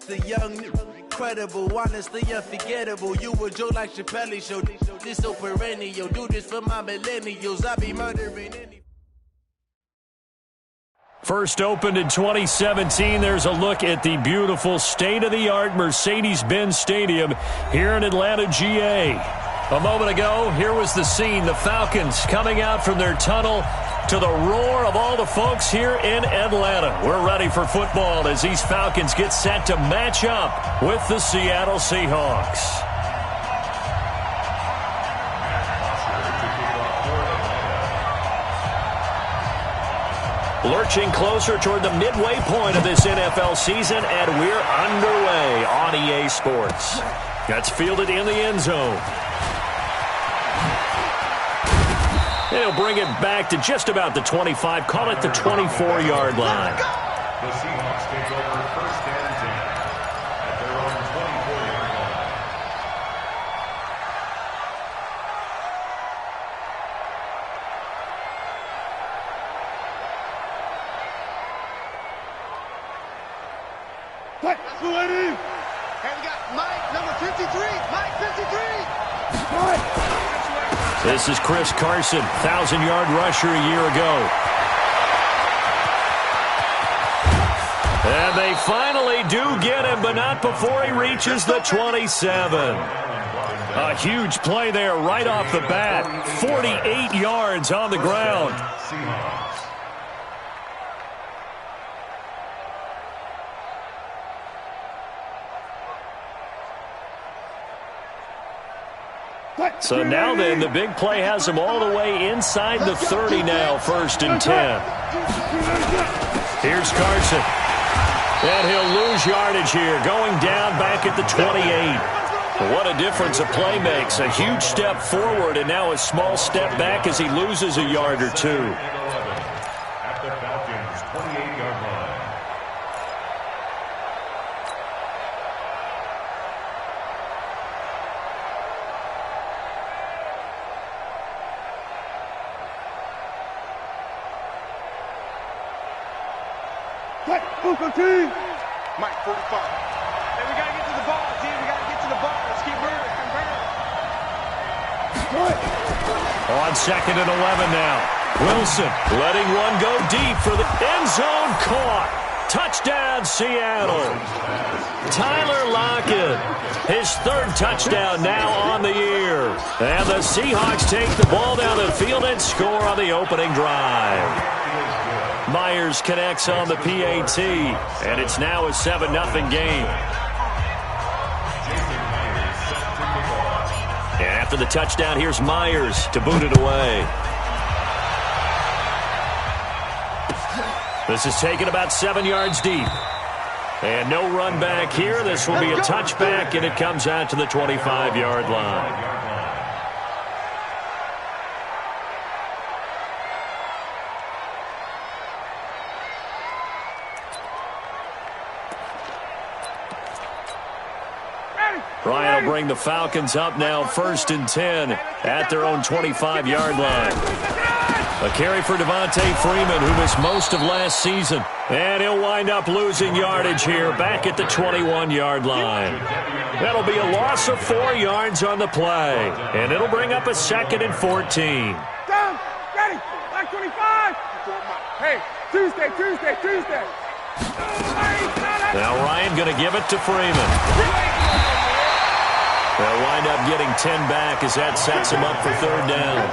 The young, incredible, honestly unforgettable. You a Joe like Chappelle show. This so perennial. Do this for my millennials. I be murdering any. First opened in 2017. There's a look at the beautiful state-of-the-art Mercedes-Benz Stadium here in Atlanta, GA. A moment ago, here was the scene. The Falcons coming out from their tunnel to the roar of all the folks here in Atlanta. We're ready for football as these Falcons get set to match up with the Seattle Seahawks. Lurching closer toward the midway point of this NFL season, and we're underway on EA Sports. That's fielded in the end zone. They'll bring it back to just about the 25, call it the 24-yard line. The Seahawks take over first and 10 at their own 24-yard line. Hey, we got Mike, number 53. Mike, 53. This is Chris Carson, 1,000-yard rusher a year ago. And they finally do get him, but not before he reaches the 27. A huge play there right off the bat. 48 yards on the ground. So now then, the big play has him all the way inside the 30 now, first and 10. Here's Carson. And he'll lose yardage here, going down back at the 28. What a difference a play makes. A huge step forward and now a small step back as he loses a yard or two. At the Falcons' 28-yard line. Mike, 45. Hey, we got to get to the ball, team. We got to get to the ball. Let's keep moving. On second and 11 now. Wilson letting one go deep for the end zone. Caught. Touchdown, Seattle. Tyler Lockett, his third touchdown now on the year. And the Seahawks take the ball down the field and score on the opening drive. Myers connects on the PAT, and it's now a 7-0 game. And after the touchdown, here's Myers to boot it away. This is taken about 7 yards deep. And no run back here. This will be a touchback, and it comes out to the 25-yard line. Ryan will bring the Falcons up now, first and 10 at their own 25-yard line. A carry for Devontae Freeman, who missed most of last season. And he'll wind up losing yardage here, back at the 21-yard line. That'll be a loss of 4 yards on the play. And it'll bring up a second and 14. Down, ready, like 25. Hey, Tuesday. Now Ryan going to give it to Freeman. They'll wind up getting 10 back as that sets him up for third down.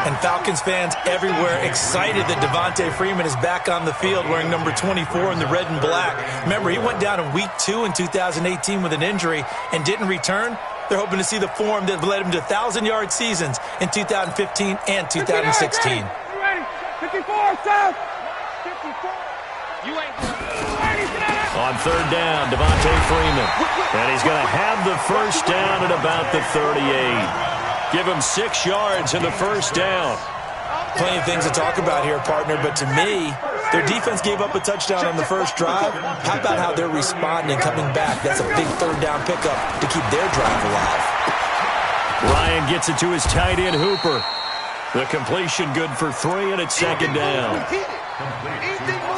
And Falcons fans everywhere excited that Devontae Freeman is back on the field wearing number 24 in the red and black. Remember, he went down in week 2 in 2018 with an injury and didn't return. They're hoping to see the form that led him to 1,000-yard seasons in 2015 and 2016. Ready. 54, South. 54. You ain't on third down, Devontae Freeman. And he's going to have the first down at about the 38. Give him 6 yards in the first down. Plenty of things to talk about here, partner, but to me, their defense gave up a touchdown on the first drive. How about how they're responding, coming back? That's a big third down pickup to keep their drive alive. Ryan gets it to his tight end, Hooper. The completion good for 3, and it's second down.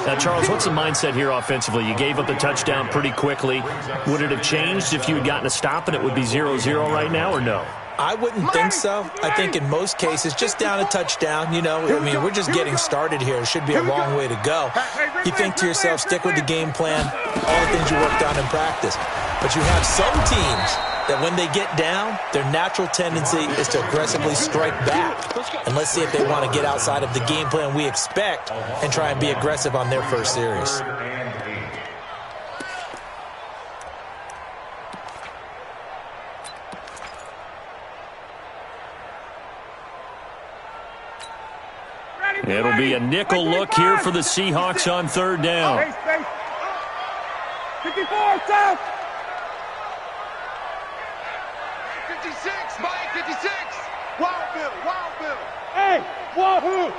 Now, Charles, what's the mindset here offensively? You gave up the touchdown pretty quickly. Would it have changed if you had gotten a stop and it would be 0-0 right now, or no? I wouldn't think so. I think in most cases, just down a touchdown, we're just getting started here. It should be a long way to go. You think to yourself, stick with the game plan, all the things you worked on in practice. But you have some teams that when they get down, their natural tendency is to aggressively strike back. And let's see if they want to get outside of the game plan we expect and try and be aggressive on their first series. It'll be a nickel look here for the Seahawks on third down. 54, south. 56, Mike, 56. Wild Bill. Hey, wahoo.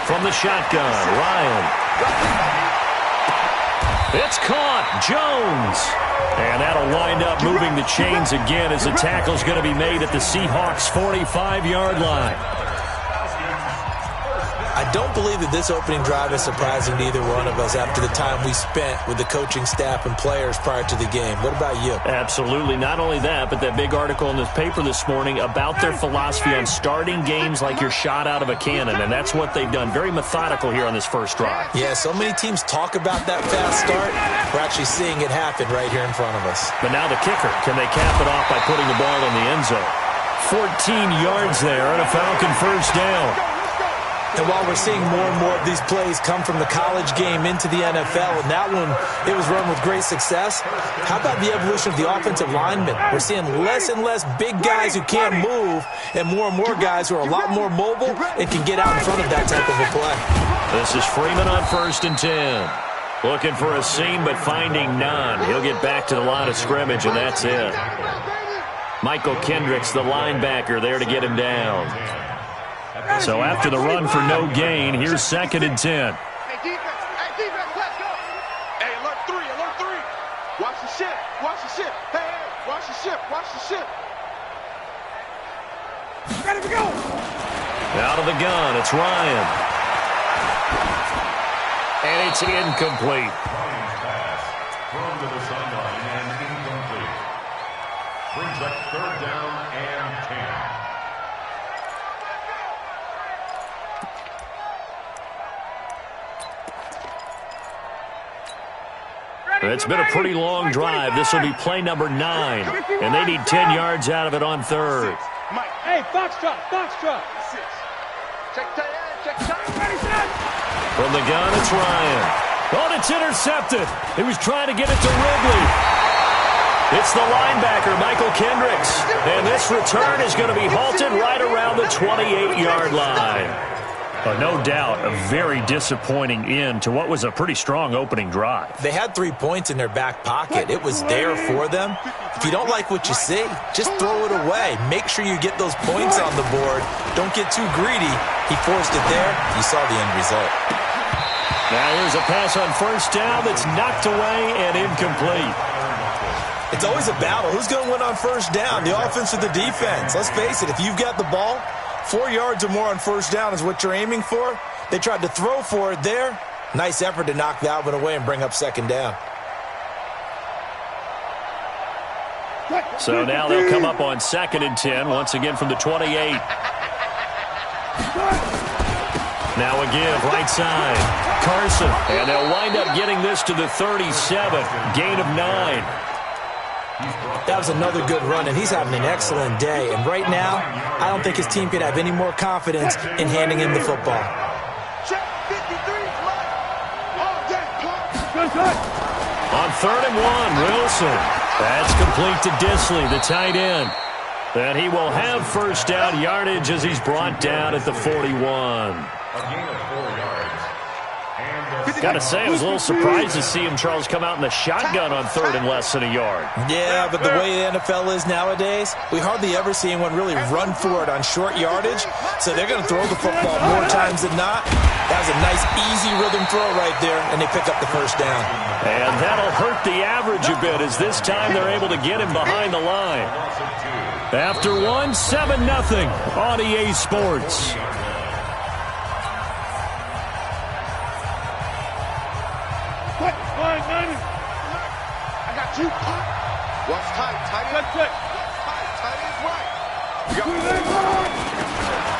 From the shotgun, Ryan. It's caught, Jones. And that'll wind up moving the chains again as the tackle's going to be made at the Seahawks' 45-yard line. I don't believe that this opening drive is surprising to either one of us after the time we spent with the coaching staff and players prior to the game. What about you? Absolutely. Not only that, but that big article in this paper this morning about their philosophy on starting games like you're shot out of a cannon, and that's what they've done. Very methodical here on this first drive. Yeah, so many teams talk about that fast start. We're actually seeing it happen right here in front of us. But now the kicker. Can they cap it off by putting the ball in the end zone? 14 yards there and a Falcon first down. And while we're seeing more and more of these plays come from the college game into the NFL, and that one, it was run with great success, how about the evolution of the offensive linemen? We're seeing less and less big guys who can't move and more guys who are a lot more mobile and can get out in front of that type of a play. This is Freeman on 1st and 10. Looking for a seam, but finding none. He'll get back to the line of scrimmage, and that's it. Michael Kendricks, the linebacker, there to get him down. So after the run for no gain, here's 2nd and 10. Hey, defense, let's go. Hey, alert 3. Watch the ship. Hey, watch the ship. Ready to go. Out of the gun, it's Ryan. And it's incomplete. Pass thrown to the sideline and incomplete. Brings up 3rd down and 10. It's been a pretty long drive. This will be play number 9. And they need 10 yards out of it on 3rd. Hey, Foxtrot. Check tight. Ready, set. From the gun, it's Ryan. Oh, it's intercepted. He was trying to get it to Ridley. It's the linebacker, Michael Kendricks. And this return is going to be halted right around the 28-yard line. But no doubt, a very disappointing end to what was a pretty strong opening drive. They had 3 points in their back pocket. It was there for them. If you don't like what you see, just throw it away. Make sure you get those points on the board. Don't get too greedy. He forced it there. You saw the end result. Now here's a pass on 1st down that's knocked away and incomplete. It's always a battle. Who's going to win on 1st down, the offense or the defense? Let's face it, if you've got the ball, 4 yards or more on 1st down is what you're aiming for. They tried to throw for it there. Nice effort to knock that one away and bring up 2nd down. So now they'll come up on 2nd and 10, once again from the 28. Now again, right side. Carson, and they'll wind up getting this to the 37. Gain of 9. That was another good run, and he's having an excellent day. And right now, I don't think his team could have any more confidence in handing him the football. On 3rd and 1, Wilson. That's complete to Disley, the tight end. And he will have 1st down yardage as he's brought down at the 41. A gain of 4 yards. And Got to say, I was a little surprised to see him, Charles, come out in the shotgun on third and less than a yard. Yeah, but the way the NFL is nowadays, we hardly ever see anyone really run for it on short yardage. So they're going to throw the football more times than not. That was a nice, easy rhythm throw right there, and they pick up the first down. And that'll hurt the average a bit, as this time they're able to get him behind the line. After one, 7-0 on EA Sports. I got you. What's tight? Tight end. Tight end's right.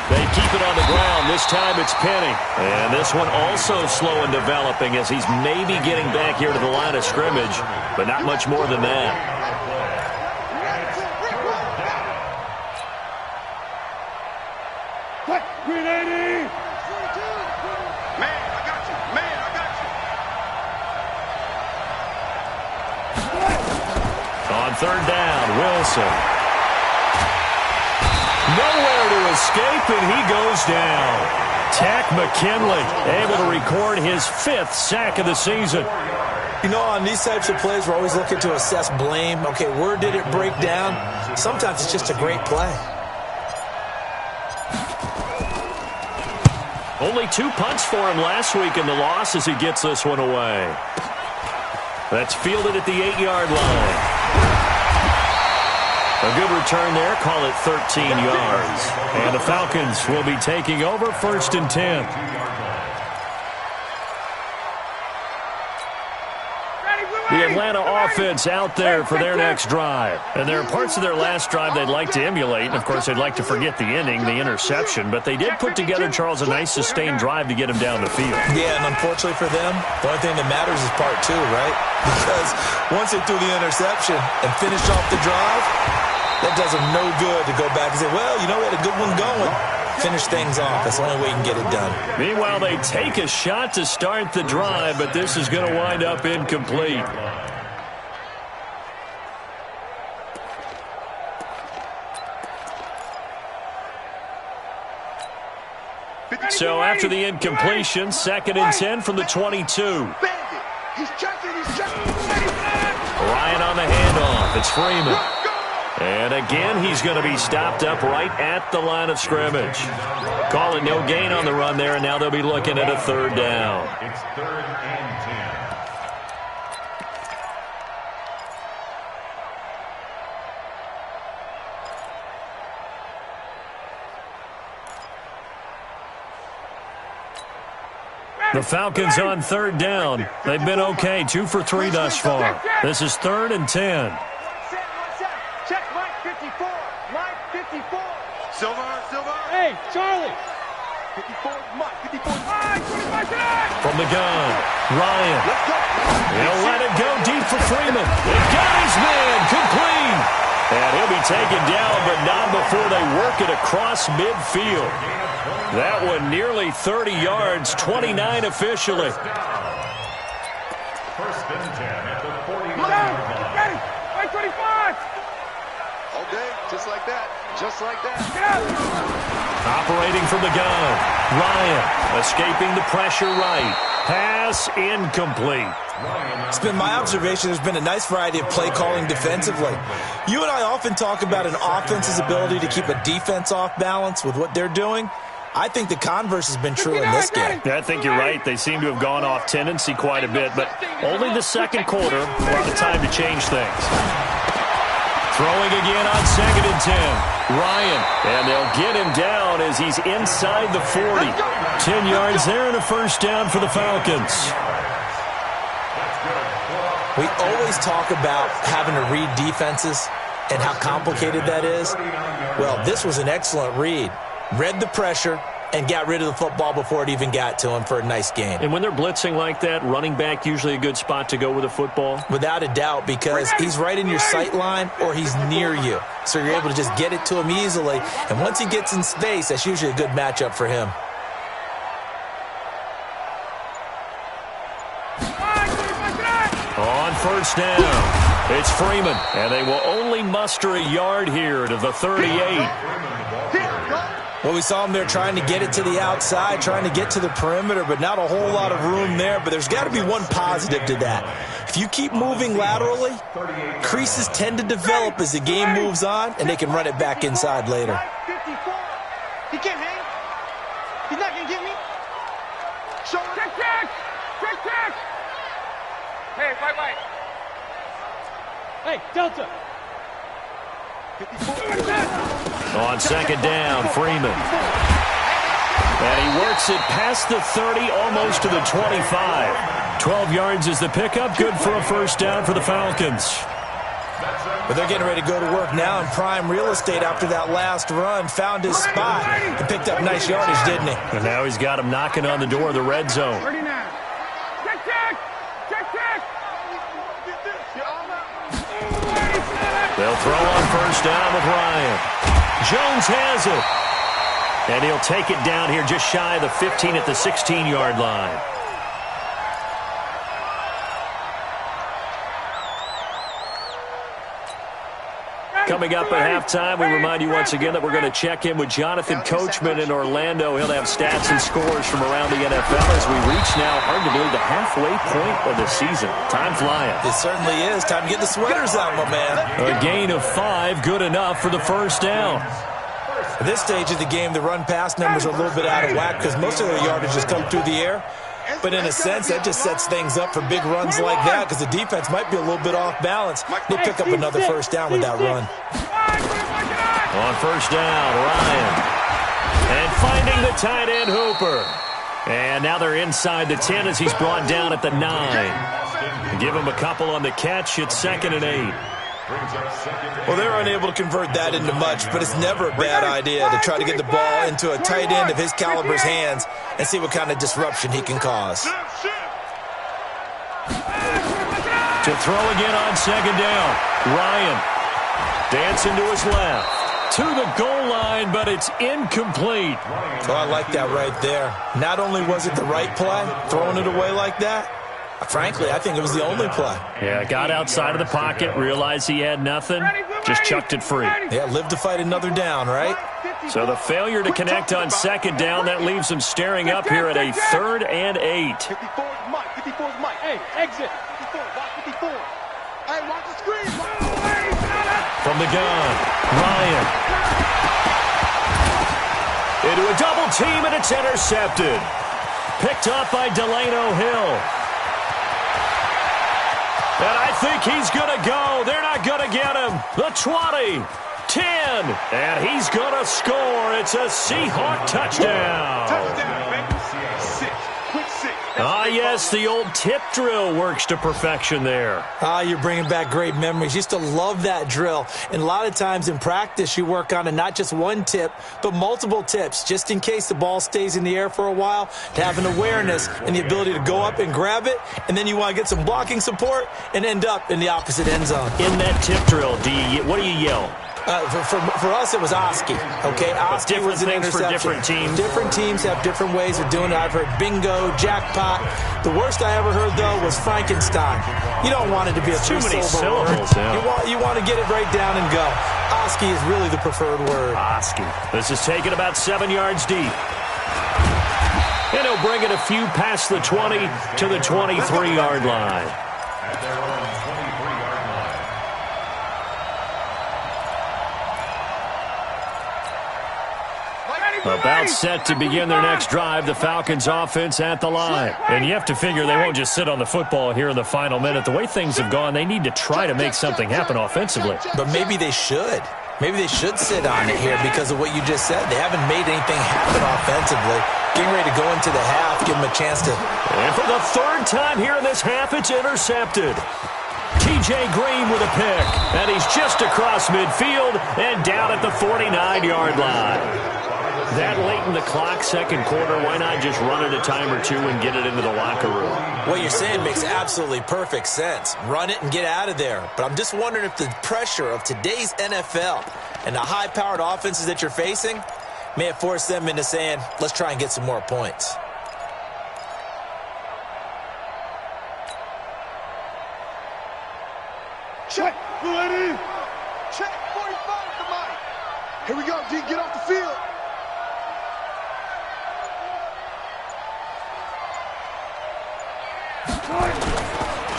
They keep it on the ground. This time it's Penny. And this one also slow in developing, as he's maybe getting back here to the line of scrimmage, but not much more than that. Third down, Wilson. Nowhere to escape, and he goes down. Tack McKinley able to record his 5th sack of the season. You know, on these types of plays, we're always looking to assess blame. Okay, where did it break down? Sometimes it's just a great play. Only 2 punts for him last week in the loss as he gets this one away. That's fielded at the 8-yard line. A good return there. Call it 13 yards. And the Falcons will be taking over 1st and 10. The Atlanta offense out there for their next drive. And there are parts of their last drive they'd like to emulate. And, of course, they'd like to forget the ending, the interception. But they did put together, Charles, a nice sustained drive to get him down the field. Yeah, and unfortunately for them, the only thing that matters is part 2, right? Because once they threw the interception and finished off the drive, that does them no good to go back and say, well, you know, we had a good one going. Finish things off. That's the only way you can get it done. Meanwhile, they take a shot to start the drive, but this is going to wind up incomplete. So after the incompletion, 2nd and 10 from the 22. He's checking. Ryan on the handoff. It's Freeman. And again, he's going to be stopped up right at the line of scrimmage. Call it no gain on the run there, and now they'll be looking at a 3rd down. It's 3rd and 10. The Falcons on 3rd down. They've been okay, 2 for 3 thus far. This is 3rd and 10. Check Mike 54. Mike 54. Silver. Hey, Charlie. 54. Mike 54. From the gun, Ryan. He'll let it go deep for Freeman. He got his man complete. And he'll be taken down, but not before they work it across midfield. That one nearly 30 yards, 29 officially. 1st and 10 at the 40-yard line. Ready. Mike 25. Okay, just like that. Operating from the gun, Ryan escaping the pressure right. Pass incomplete. It's been my observation there's been a nice variety of play calling defensively. You and I often talk about an offense's ability to keep a defense off balance with what they're doing. I think the converse has been true in this game. Yeah, I think you're right. They seem to have gone off tendency quite a bit, but only the 2nd quarter, a lot of time to change things. Throwing again on 2nd and 10. Ryan, and they'll get him down as he's inside the 40. 10 yards there and a 1st down for the Falcons. We always talk about having to read defenses and how complicated that is. Well, this was an excellent read. Read the pressure and got rid of the football before it even got to him for a nice gain. And when they're blitzing like that, running back usually a good spot to go with a football? Without a doubt, because he's right in your sight line or he's near you. So you're able to just get it to him easily. And once he gets in space, that's usually a good matchup for him. On 1st down, it's Freeman. And they will only muster a yard here to the 38. Well, we saw him there trying to get it to the outside, trying to get to the perimeter, but not a whole lot of room there. But there's got to be one positive to that. If you keep moving laterally, creases tend to develop as the game moves on, and they can run it back inside later. 54. He can't hang. He's not going to get me. Shoulder. Check. Hey, white. Hey, Delta. 54. On second down, Freeman. And he works it past the 30, almost to the 25. 12 yards is the pickup. Good for a first down for the Falcons. But they're getting ready to go to work now in prime real estate after that last run. Found his spot and picked up nice yardage, didn't he? And now he's got him knocking on the door of the red zone. 39. Check. They'll throw on first down with Ryan. Jones has it. And he'll take it down here just shy of the 15 at the 16-yard line. Coming up at halftime, we remind you once again that we're going to check in with Jonathan Coachman in Orlando. He'll have stats and scores from around the NFL as we reach now, hard to believe, the halfway point of the season. Time flying. It certainly is. Time to get the sweaters out, my man. A gain of 5, good enough for the first down. At this stage of the game, the run-pass numbers are a little bit out of whack because most of their yardage has come through the air. But in a sense, that just sets things up for big runs like that because the defense might be a little bit off balance. They pick up another first down with that run. On first down, Ryan. And finding the tight end, Hooper. And now they're inside the 10 as he's brought down at the 9. Give him a couple on the catch. It's 2nd and 8. Well, they're unable to convert that into much, but it's never a bad idea to try to get the ball into a tight end of his caliber's hands and see what kind of disruption he can cause. To throw again on second down, Ryan dancing to his left. To the goal line, but it's incomplete. Oh, I like that right there. Not only was it the right play, throwing it away like that, frankly, I think it was the only play. Yeah, got outside of the pocket, realized he had nothing, just chucked it free. Yeah, live to fight another down, right? So the failure to connect on second down, that leaves him staring up here at a 3rd and 8. 54 is Mike. 54 is Mike. Hey, exit. 54. Watch 54. Hey, watch the screen. From the gun, Ryan. Into a double team, and it's intercepted. Picked up by Delano Hill. And I think he's going to go. They're not going to get him. The 20, 10, and he's going to score. It's a Seahawk touchdown. Touchdown, baby. 6. Quick 6. Ah, yes, the old tip drill works to perfection there. Ah, you're bringing back great memories. Used to love that drill. And a lot of times in practice, you work on it, not just one tip, but multiple tips, just in case the ball stays in the air for a while, to have an awareness and the ability to go up and grab it, and then you want to get some blocking support and end up in the opposite end zone. In that tip drill, what do you yell? For us, it was Oski. Okay, Oski was an interception. For different teams. Different teams have different ways of doing it. I've heard bingo, jackpot. The worst I ever heard, though, was Frankenstein. You don't want it to be a too many word. syllables. Yeah. You want to get it right down and go. Oski is really the preferred word. Oski. This is taken about 7 yards deep. And he'll bring it a few past the 20 to the 23-yard line. About set to begin their next drive, the Falcons offense at the line. And you have to figure they won't just sit on the football here in the final minute. The way things have gone, they need to try to make something happen offensively. But maybe they should. Maybe they should sit on it here because of what you just said. They haven't made anything happen offensively. Getting ready to go into the half, give them a chance to... And for the 3rd time here in this half, it's intercepted. T.J. Green with a pick. And he's just across midfield and down at the 49-yard line. That late in the clock, second quarter, why not just run it a time or two and get it into the locker room? What you're saying makes absolutely perfect sense. Run it and get out of there. But I'm just wondering if the pressure of today's NFL and the high-powered offenses that you're facing may have forced them into saying, let's try and get some more points. Check. Ready. Check. 45 to Mike. Here we go, D. Get off the field.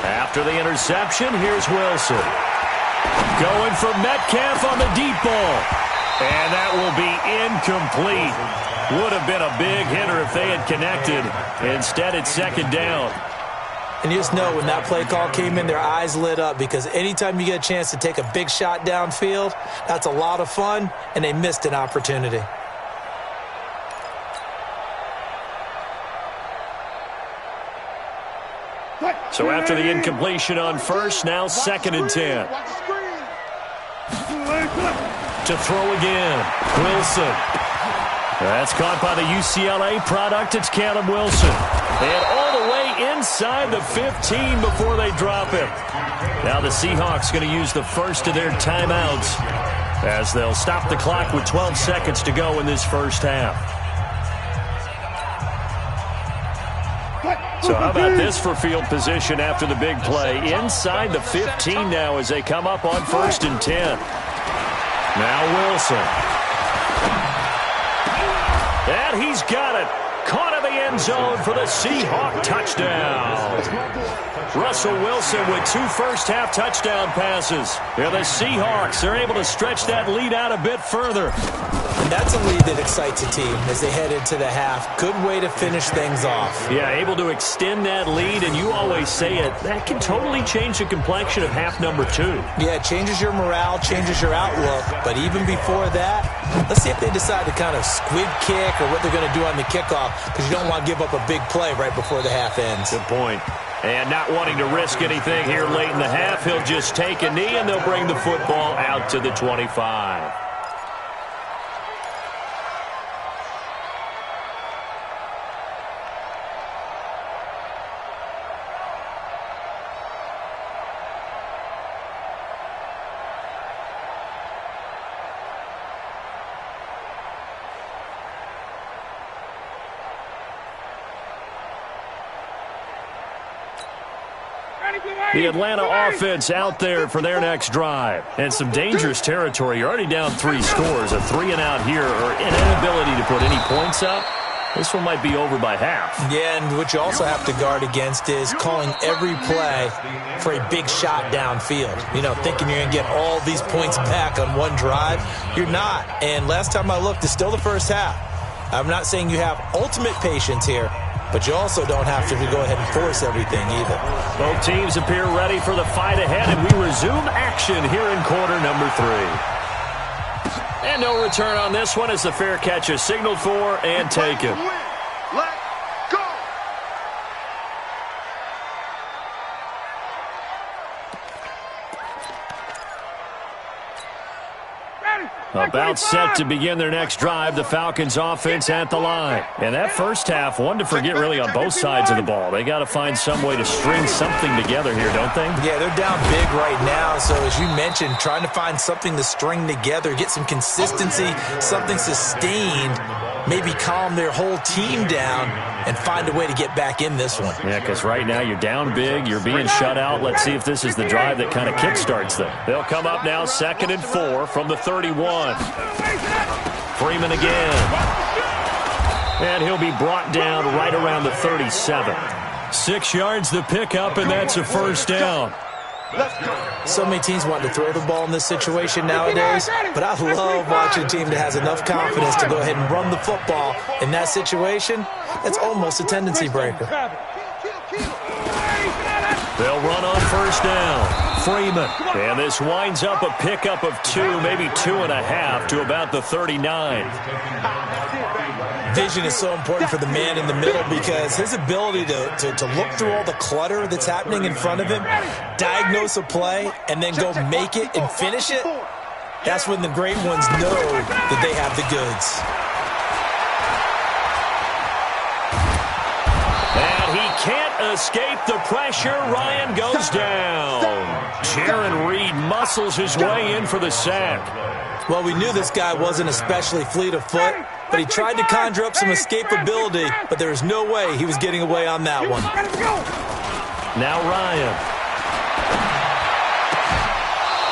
After the interception, here's Wilson. Going for Metcalf on the deep ball. And that will be incomplete. Would have been a big hitter if they had connected. Instead, it's second down. And you just know when that play call came in, their eyes lit up, because anytime you get a chance to take a big shot downfield, that's a lot of fun, and they missed an opportunity. So after the incompletion on first, now second and 10. To throw again, Wilson. That's caught by the UCLA product. It's Caleb Wilson. And all the way inside the 15 before they drop him. Now the Seahawks going to use the first of their timeouts as they'll stop the clock with 12 seconds to go in this first half. So how about this for field position after the big play? Inside the 15 now as they come up on first and 10. Now Wilson. And he's got it. Caught in the end zone for the Seahawk touchdown. Russell Wilson with 2 first-half touchdown passes. Yeah, the Seahawks are able to stretch that lead out a bit further. And that's a lead that excites a team as they head into the half. Good way to finish things off. Yeah, able to extend that lead, and you always say it, that can totally change the complexion of half number 2. Yeah, it changes your morale, changes your outlook. But even before that, let's see if they decide to kind of squib kick or what they're going to do on the kickoff, because you don't want to give up a big play right before the half ends. Good point. And not wanting to risk anything here late in the half, he'll just take a knee, and they'll bring the football out to the 25. The Atlanta offense out there for their next drive. And some dangerous territory. You're already down 3 scores. A 3-and-out here, or an inability to put any points up. This one might be over by half. Yeah, and what you also have to guard against is calling every play for a big shot downfield. You know, thinking you're going to get all these points back on one drive. You're not. And last time I looked, it's still the first half. I'm not saying you have ultimate patience here, but you also don't have to go ahead and force everything either. Both teams appear ready for the fight ahead, and we resume action here in quarter number 3. And no return on this one as the fair catch is signaled for and taken. About set to begin their next drive, the Falcons offense at the line. And that first half, one to forget really on both sides of the ball. They got to find some way to string something together here, don't they? Yeah, they're down big right now. So as you mentioned, trying to find something to string together, get some consistency, something sustained, maybe calm their whole team down and find a way to get back in this one. Yeah, because right now you're down big, you're being shut out. Let's see if this is the drive that kind of kickstarts them. They'll come up now 2nd and 4 from the 31. Freeman again. And he'll be brought down right around the 37. 6 yards the pickup, and that's a first down. So many teams want to throw the ball in this situation nowadays, but I love watching a team that has enough confidence to go ahead and run the football. In that situation, that's almost a tendency breaker. They'll run on first down. Freeman. And this winds up a pickup of 2, maybe 2.5 to about the 39. Vision is so important for the man in the middle because his ability to look through all the clutter that's happening in front of him, diagnose a play, and then go make it and finish it, that's when the great ones know that they have the goods. And he can't escape the pressure. Ryan goes down. Jaron Reed muscles his way in for the sack. Well, we knew this guy wasn't especially fleet of foot, but he tried to conjure up some escapability, but there was no way he was getting away on that one. Now Ryan.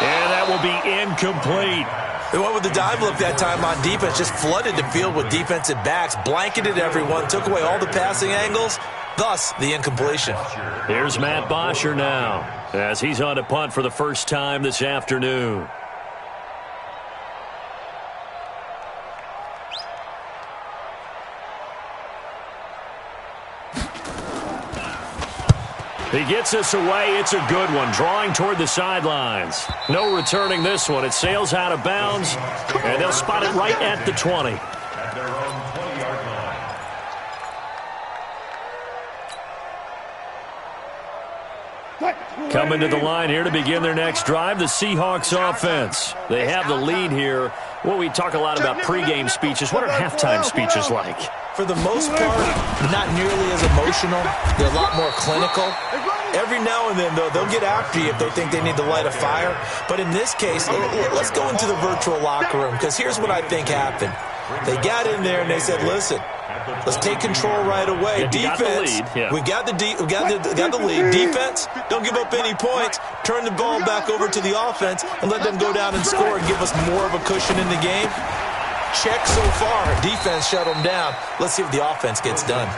And that will be incomplete. They went with the dive look that time on defense, just flooded the field with defensive backs, blanketed everyone, took away all the passing angles, thus the incompletion. Here's Matt Bosher now, as he's on to punt for the first time this afternoon. He gets us away. It's a good one, drawing toward the sidelines. No returning this one. It sails out of bounds, and they'll spot it right at the 20. At their own 20-yard line. Coming to the line here to begin their next drive, the Seahawks offense. They have the lead here. Well, we talk a lot about pregame speeches. What are halftime speeches like? For the most part, not nearly as emotional. They're a lot more clinical. Every now and then, though, they'll get after you if they think they need to light a fire. But in this case, let's go into the virtual locker room, because here's what I think happened. They got in there and they said, listen, let's take control right away. Defense, we got the lead. Defense, don't give up any points. Turn the ball back over to the offense and let them go down and score and give us more of a cushion in the game. Check so far. Defense shut them down. Let's see if the offense gets done.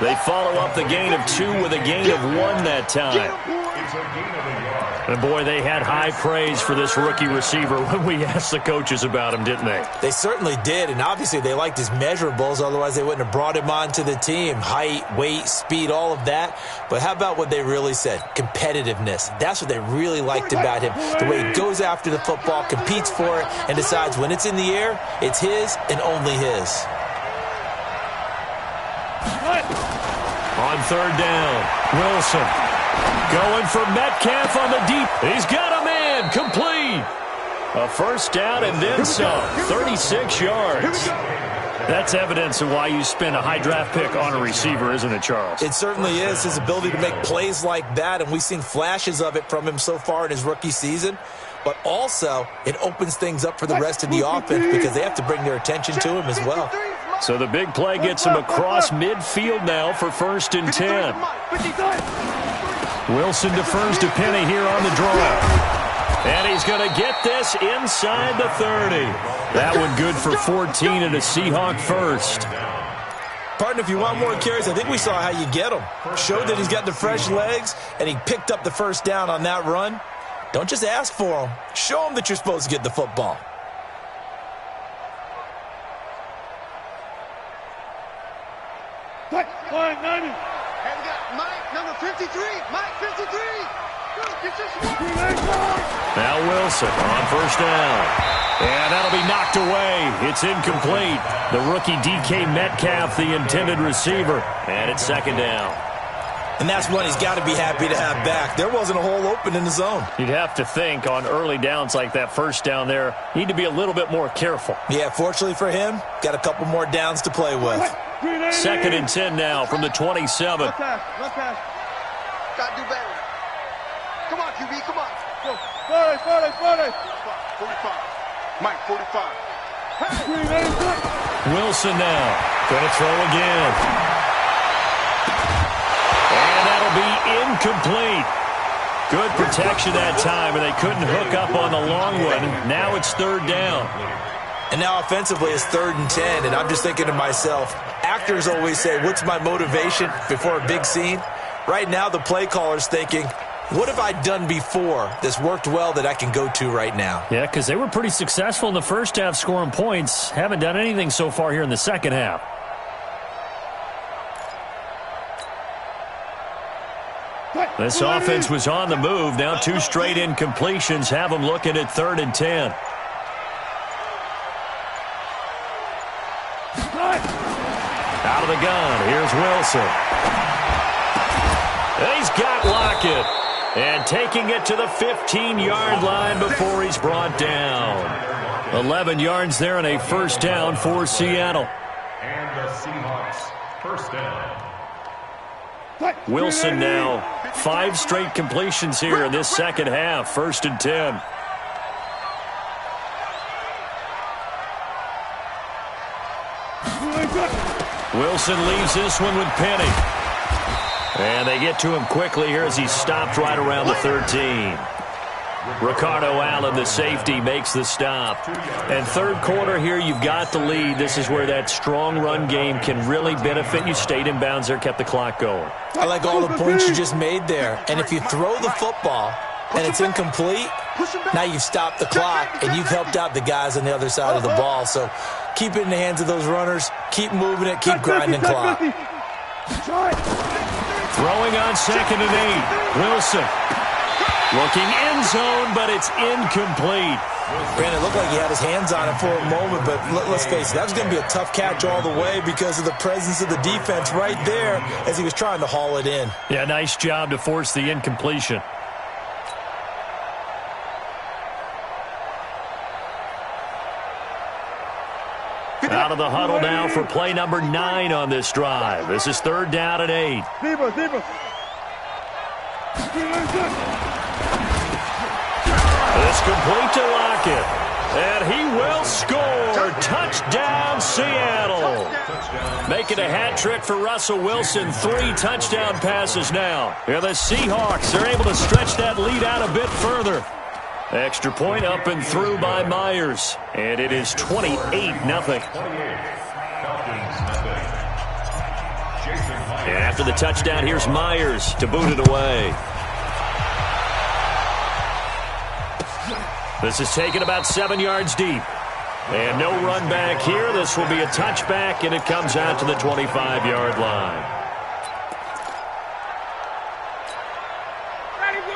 They follow up the gain of 2 with a gain of 1 that time. And, boy, they had high praise for this rookie receiver when we asked the coaches about him, didn't they? They certainly did, and obviously they liked his measurables. Otherwise, they wouldn't have brought him onto the team. Height, weight, speed, all of that. But how about what they really said? Competitiveness. That's what they really liked about him. The way he goes after the football, competes for it, and decides when it's in the air, it's his and only his. On third down, Wilson going for Metcalf on the deep. He's got him in. Complete. A first down and then some. 36 yards. That's evidence of why you spend a high draft pick on a receiver, isn't it, Charles? It certainly is. His ability to make plays like that, and we've seen flashes of it from him so far in his rookie season. But also, it opens things up for the rest of the offense because they have to bring their attention to him as well. So the big play gets him across midfield now for 1st and 10. Wilson defers to Penny here on the draw. And he's going to get this inside the 30. That one good for 14 and a Seahawk first. Partner, if you want more carries, I think we saw how you get him. Showed that he's got the fresh legs, and he picked up the first down on that run. Don't just ask for him. Show him that you're supposed to get the football. Hey, we got Mike, number 53. Mike, 53. Now Wilson on first down. And that'll be knocked away. It's incomplete. The rookie DK Metcalf, the intended receiver. And it's 2nd down. And that's one he's got to be happy to have back. There wasn't a hole open in the zone. You'd have to think on early downs like that first down there, need to be a little bit more careful. Yeah, fortunately for him, got a couple more downs to play with. 2nd and 10 now from the 27. Got to do better. Come on, QB, come on. Go. 45. Mike, 45. Wilson now. Going to throw again. And that'll be incomplete. Good protection that time, and they couldn't hook up on the long one. Now it's 3rd down. And now offensively it's 3rd and 10, and I'm just thinking to myself, actors always say, what's my motivation before a big scene? Right now the play caller's thinking, what have I done before that's worked well that I can go to right now? Yeah, because they were pretty successful in the first half scoring points. Haven't done anything so far here in the second half. This offense was on the move. Now 2 straight incompletions have them looking at 3rd and 10. Out of the gun, here's Wilson. He's got Lockett. And taking it to the 15-yard line before he's brought down. 11 yards there and a first down for Seattle. And the Seahawks, first down. Wilson now 5 straight completions here in this second half. 1st and 10. Wilson leaves this one with Penny. And they get to him quickly here as he's stopped right around the 13. Ricardo Allen, the safety, makes the stop. And third quarter here, you've got the lead. This is where that strong run game can really benefit you. Stayed in bounds there, kept the clock going. I like all the points you just made there. And if you throw the football and it's incomplete, now you've stopped the clock and you've helped out the guys on the other side of the ball. So keep it in the hands of those runners. Keep moving it. Keep grinding clock. Throwing on 2nd and 8. Wilson looking end zone, but it's incomplete. Brandon, it looked like he had his hands on it for a moment, but let's face it, that was going to be a tough catch all the way because of the presence of the defense right there as he was trying to haul it in. Yeah, nice job to force the incompletion. Out of the huddle now for play number 9 on this drive. This is 3rd down and 8. It's complete to Lockett. And he will score. Touchdown, Seattle. Making a hat trick for Russell Wilson. 3 touchdown passes now. Yeah, the Seahawks are able to stretch that lead out a bit further. Extra point up and through by Myers. And it is 28-0. And after the touchdown, here's Myers to boot it away. This is taken about 7 yards deep. And no run back here. This will be a touchback, and it comes out to the 25-yard line.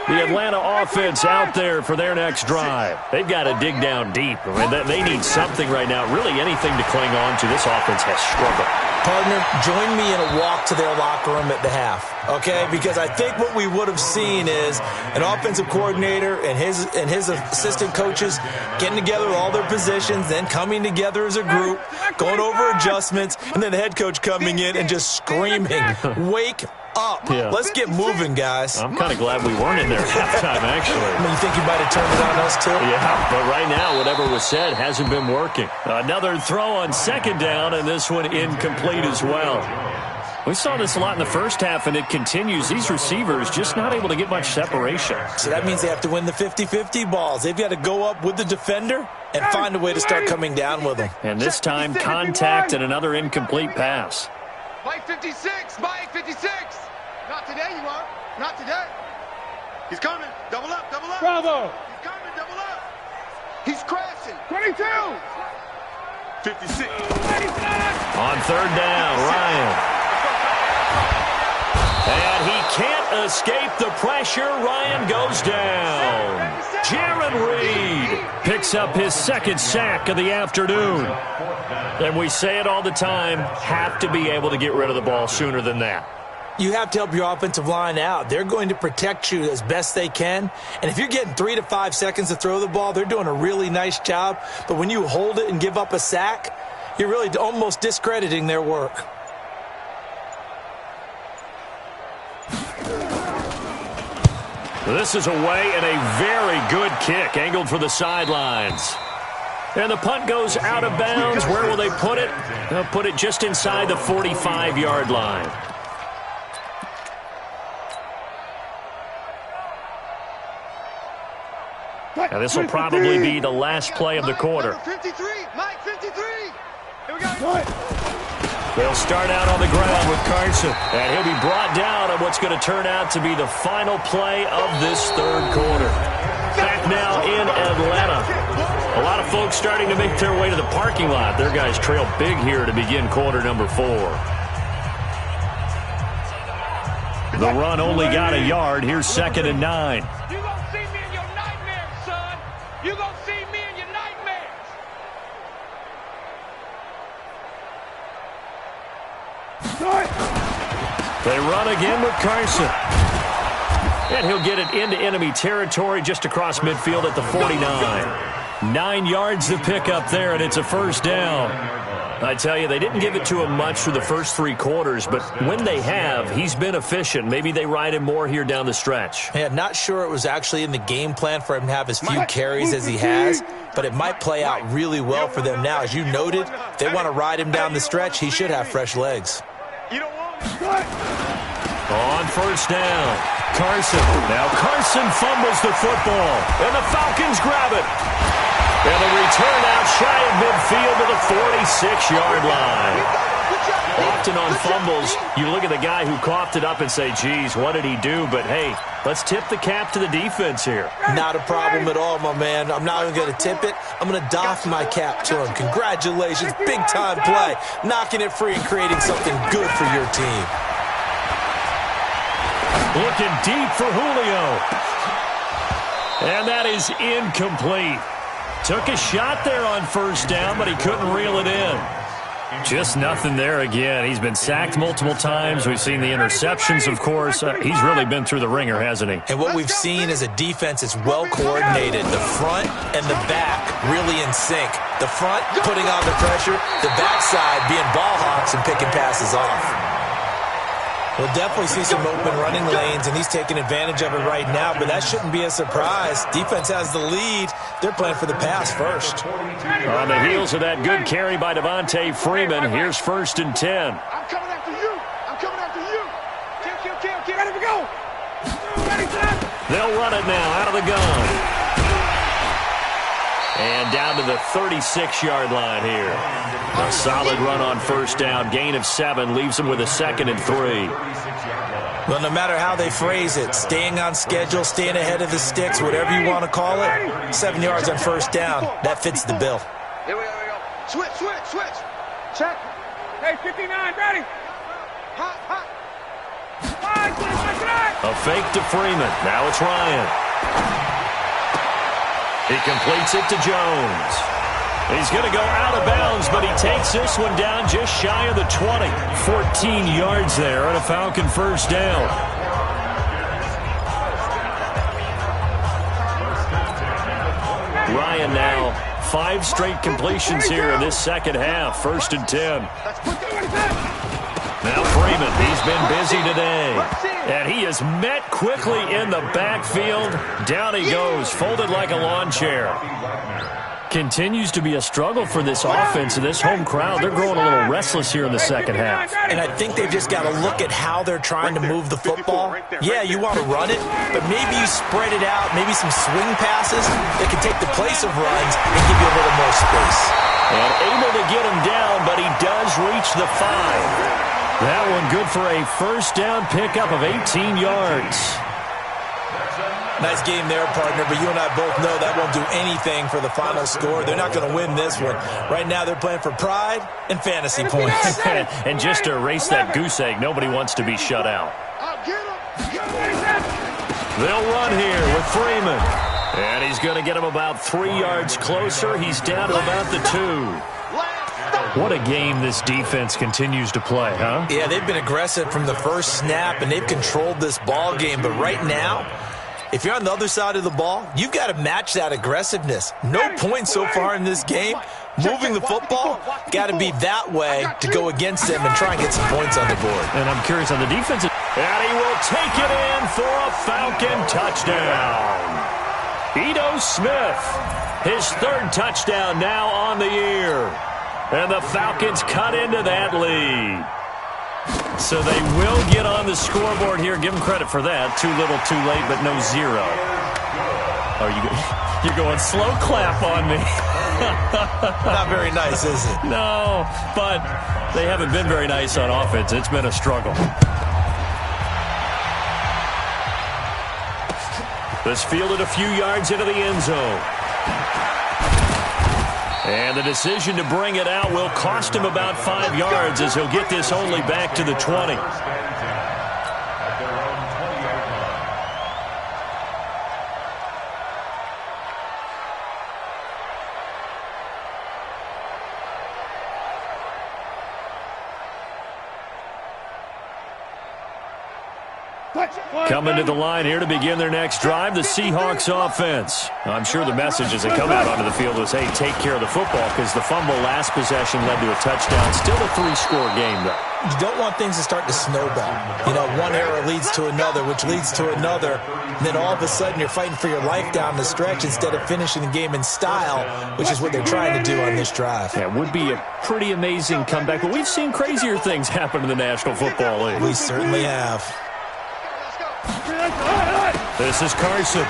The Atlanta offense out there for their next drive. They've got to dig down deep. I mean, they need something right now, really anything to cling on to. This offense has struggled. Partner, join me in a walk to their locker room at the half, okay? Because I think what we would have seen is an offensive coordinator and his assistant coaches getting together with all their positions, then coming together as a group, going over adjustments, and then the head coach coming in and just screaming, wake up. Yeah. Let's get moving, guys. I'm kind of glad we weren't in there at halftime, actually. I mean, you think you might have turned it on us, too? Yeah, but right now, whatever was said hasn't been working. Another throw on 2nd down, and this one incomplete as well. We saw this a lot in the first half, and it continues. These receivers just not able to get much separation. So that means they have to win the 50-50 balls. They've got to go up with the defender and find a way to start coming down with them. And this time, contact and another incomplete pass. Mike 56, Mike 56. Not today, you are. Not today. He's coming. Double up, double up. Bravo. He's coming, double up. He's crashing. 22. 56. On 3rd down, Ryan. And he can't escape the pressure. Ryan goes down. Jaron Reed picks up his 2nd sack of the afternoon. And we say it all the time, have to be able to get rid of the ball sooner than that. You have to help your offensive line out. They're going to protect you as best they can. And if you're getting 3 to 5 seconds to throw the ball, they're doing a really nice job. But when you hold it and give up a sack, you're really almost discrediting their work. This is away and a very good kick, angled for the sidelines. And the punt goes out of bounds. Where will they put it? They'll put it just inside the 45-yard line. Now this will probably be the last play of the quarter. 53, Mike 53. Here we go. They'll start out on the ground with Carson. And he'll be brought down on what's going to turn out to be the final play of this 3rd quarter. Back now in Atlanta. A lot of folks starting to make their way to the parking lot. Their guys trail big here to begin quarter number 4. The run only got a yard. Here's 2nd and 9. You're going to see me in your nightmares, son. You're going to see me in your nightmares. They run again with Carson. And he'll get it into enemy territory just across midfield at the 49. 9 yards to pick up there, and it's a 1st down. I tell you, they didn't give it to him much through the first 3 quarters, but when they have, he's been efficient. Maybe they ride him more here down the stretch. Yeah, not sure it was actually in the game plan for him to have as few carries as he has, but it might play out really well for them now. As you noted, if they want to ride him down the stretch, he should have fresh legs. You don't want On 1st down. Carson. Now Carson fumbles the football, and the Falcons grab it. And the return out shy of midfield to the 46-yard line. Often on fumbles, you look at the guy who coughed it up and say, geez, what did he do? But, hey, let's tip the cap to the defense here. Not a problem at all, my man. I'm not even going to tip it. I'm going to doff my cap to him. Congratulations. Big-time play. Knocking it free and creating something good for your team. Looking deep for Julio. And that is incomplete. Took a shot there on first down, but he couldn't reel it in. Just nothing there again. He's been sacked multiple times. We've seen the interceptions, of course. He's really been through the ringer, hasn't he? And what we've seen is a defense that's well coordinated. The front and the back really in sync. The front putting on the pressure, the backside being ball hawks and picking passes off. We'll definitely see some open running lanes, and he's taking advantage of it right now, but that shouldn't be a surprise. Defense has the lead. They're playing for the pass first. On the heels of that good carry by Devontae Freeman, here's 1st and 10. I'm coming after you. I'm coming after you. Kill. Ready to go. Ready, son. They'll run it now out of the gun. And down to the 36-yard line here. A solid run on first down. Gain of 7 leaves them with a 2nd and 3. Well, no matter how they phrase it, staying on schedule, staying ahead of the sticks, whatever you want to call it, 7 yards on first down, that fits the bill. Here we go. Switch. Check. Hey, 59, ready. Hot. A fake to Freeman. Now it's Ryan. He completes it to Jones. He's going to go out of bounds, but he takes this one down just shy of the 20. 14 yards there on a Falcon first down. Ryan now 5 straight completions here in this second half. 1st and 10. Now Freeman, he's been busy today. And he is met quickly in the backfield. Down he goes, folded like a lawn chair. Continues to be a struggle for this offense and this home crowd. They're growing a little restless here in the second half. And I think they've just got to look at how they're trying to move the football. Yeah, you want to run it, but maybe you spread it out, maybe some swing passes that can take the place of runs and give you a little more space. And able to get him down, but he does reach the 5. That one good for a first down pickup of 18 yards. Nice game there, partner, but you and I both know that won't do anything for the final score. They're not going to win this one. Right now they're playing for pride and fantasy points. And just to erase that goose egg, nobody wants to be shut out. They'll run here with Freeman. And he's going to get him about 3 yards closer. He's down to about the 2. What a game this defense continues to play, huh? Yeah, they've been aggressive from the first snap, and they've controlled this ball game. But right now, if you're on the other side of the ball, you've got to match that aggressiveness. No points so far in this game. Moving the football, got to be that way to go against them and try and get some points on the board. And I'm curious on the defense. And he will take it in for a Falcon touchdown. Ito Smith, his 3rd touchdown now on the year. And the Falcons cut into that lead. So they will get on the scoreboard here. Give them credit for that. Too little, too late, but no 0. Oh, you're going slow clap on me. Not very nice, is it? No, but they haven't been very nice on offense. It's been a struggle. This fielded a few yards into the end zone. And the decision to bring it out will cost him about 5 yards as he'll get this only back to the 20. Coming to the line here to begin their next drive, the Seahawks offense. I'm sure the message as they come out onto the field was, hey, take care of the football, because the fumble last possession led to a touchdown. Still a 3-score game, though. You don't want things to start to snowball. You know, one error leads to another, which leads to another. And then all of a sudden you're fighting for your life down the stretch instead of finishing the game in style, which is what they're trying to do on this drive. Yeah, it would be a pretty amazing comeback, but we've seen crazier things happen in the National Football League. We certainly have. This is Carson.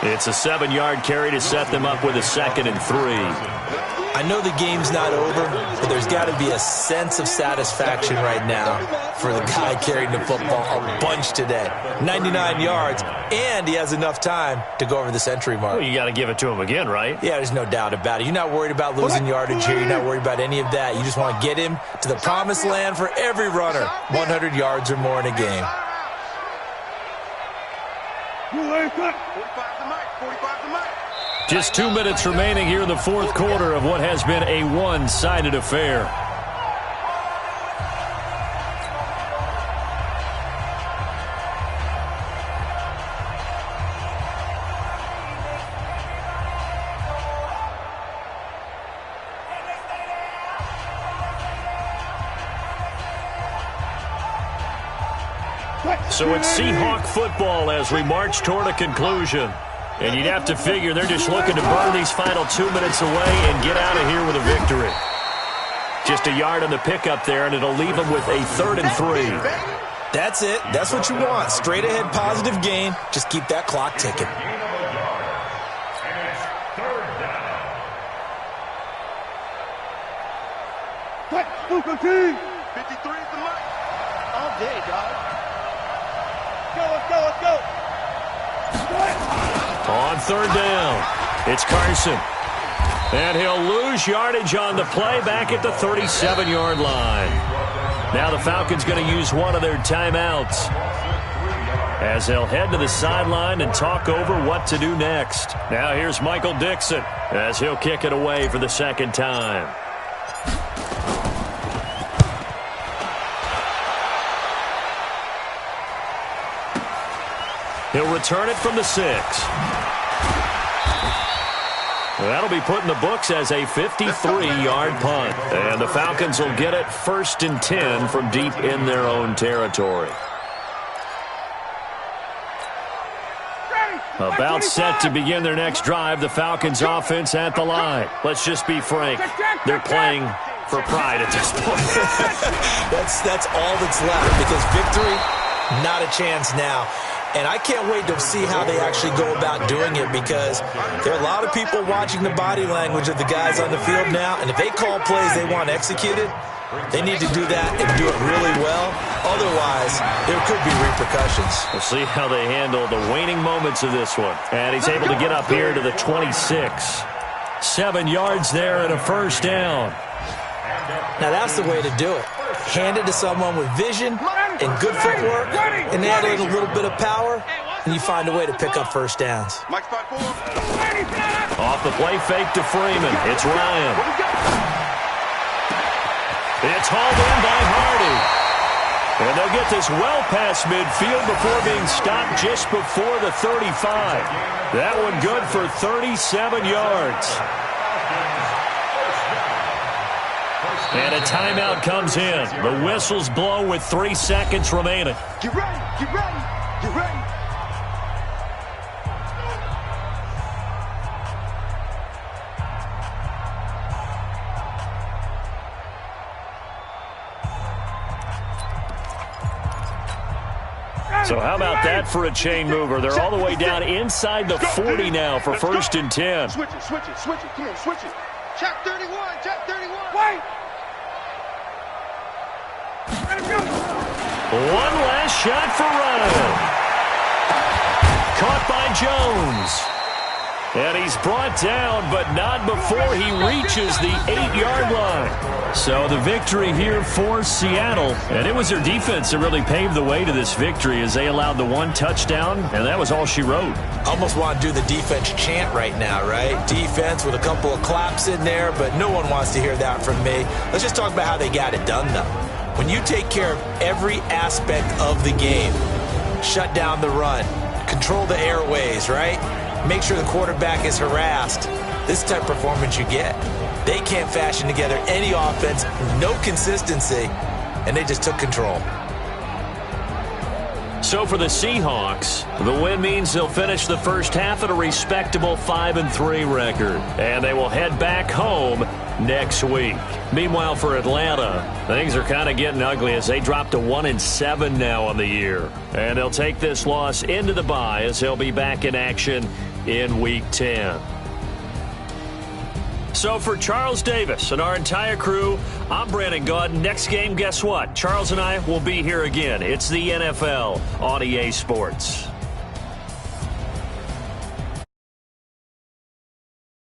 It's a 7-yard carry to set them up with a 2nd and 3. I know the game's not over, but there's got to be a sense of satisfaction right now for the guy carrying the football a bunch today. 99 yards, and he has enough time to go over the century mark. Well, you got to give it to him again, right? Yeah, there's no doubt about it. You're not worried about losing yardage here. You're not worried about any of that. You just want to get him to the promised land for every runner. 100 yards or more in a game. 45 to Mike. 45 to Mike. Just 2 minutes remaining here in the fourth quarter of what has been a one-sided affair. So it's Seahawk football as we march toward a conclusion. And you'd have to figure they're just looking to burn these final 2 minutes away and get out of here with a victory. Just a yard on the pickup there, and it'll leave them with a 3rd and 3. That's it. That's what you want. Straight ahead positive gain. Just keep that clock ticking. What? 53 is the mark. All day, dog. Let's go. On 3rd down, it's Carson. And he'll lose yardage on the play back at the 37-yard line. Now the Falcons going to use one of their timeouts as they'll head to the sideline and talk over what to do next. Now here's Michael Dixon as he'll kick it away for the 2nd time. He'll return it from the 6. That'll be put in the books as a 53-yard punt. And the Falcons will get it 1st and 10 from deep in their own territory. About set to begin their next drive, the Falcons offense at the line. Let's just be frank. They're playing for pride at this point. That's all that's left, because victory, not a chance now. And I can't wait to see how they actually go about doing it, because there are a lot of people watching the body language of the guys on the field now, and if they call plays they want executed, they need to do that and do it really well. Otherwise, there could be repercussions. We'll see how they handle the waning moments of this one. And he's able to get up here to the 26. 7 yards there and a 1st down. Now that's the way to do it. Hand it to someone with vision and good footwork, and add a little bit of power, and you find a way to pick up 1st downs. Off the play fake to Freeman. It's Ryan. It's hauled in by Hardy. And they'll get this well past midfield before being stopped just before the 35. That one good for 37 yards. And a timeout comes in. The whistles blow with 3 seconds remaining. Get ready, get ready, get ready. So how about that for a chain mover? They're all the way down inside the 40 now for 1st and 10. Switch it, switch it, switch it. Come on, switch it. Check 31, check 31. Wait. One last shot for Ryan. Caught by Jones. And he's brought down, but not before he reaches the 8-yard line. So the victory here for Seattle. And it was their defense that really paved the way to this victory as they allowed the 1 touchdown, and that was all she wrote. Almost want to do the defense chant right now, right? Defense with a couple of claps in there, but no one wants to hear that from me. Let's just talk about how they got it done, though. When you take care of every aspect of the game, shut down the run, control the airways, right? Make sure the quarterback is harassed. This type of performance you get. They can't fashion together any offense, no consistency, and they just took control. So for the Seahawks, the win means they'll finish the first half at a respectable 5-3 record. And they will head back home next week. Meanwhile, for Atlanta, things are kind of getting ugly as they drop to 1-7 now on the year. And they'll take this loss into the bye as they'll be back in action in Week 10. So for Charles Davis and our entire crew, I'm Brandon Gaudin. Next game, guess what? Charles and I will be here again. It's the NFL on EA Sports.